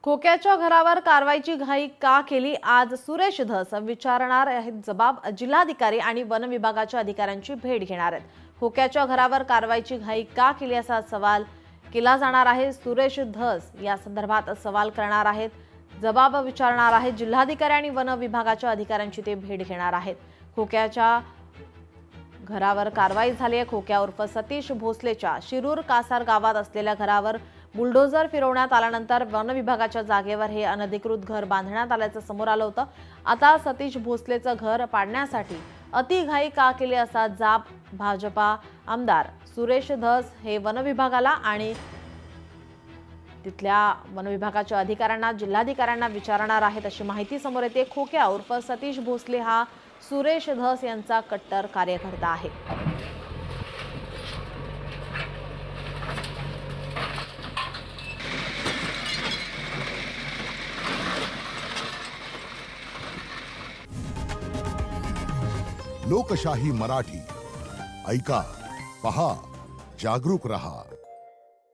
खोक्याच्या घरावर कारवाईची घाई का केली? आज सुरेश धस विचारणार आहेत जबाब. जिल्हाधिकारी आणि वन विभागाच्या अधिकाऱ्यांची भेट घेणार आहेत. खोक्याच्या घरावर कारवाईची घाई का केली असा सवाल केला जाणार आहे. सुरेश धस या संदर्भात सवाल करणार आहेत, जबाब विचारणार आहेत. जिल्हाधिकारी आणि वन विभागाच्या अधिकाऱ्यांची ते भेट घेणार आहेत. खोक्याच्या घरावर कारवाई झाली आहे. खोक्या उर्फ सतीश भोसलेच्या शिरूर कासार गावात असलेल्या घरावर बुलडोझर फिरवण्यात आल्यानंतर वन विभागाच्या जागेवर हे अनधिकृत घर बांधण्यात आल्याचं समोर आलं होतं. आता सतीश भोसलेचं घर पाडण्यासाठी अतिघाई का केली असा जाब भाजपा आमदार सुरेश धस हे वन विभागाला आणि तिथल्या वन विभागाच्या अधिकाऱ्यांना, जिल्हाधिकाऱ्यांना विचारणार आहेत अशी माहिती समोर येते. खोक्या उर्फ सतीश भोसले हा सुरेश धस यांचा कट्टर कार्यकर्ता आहे. लोकशाही मराठी ऐका, पहा, जागरूक रहा.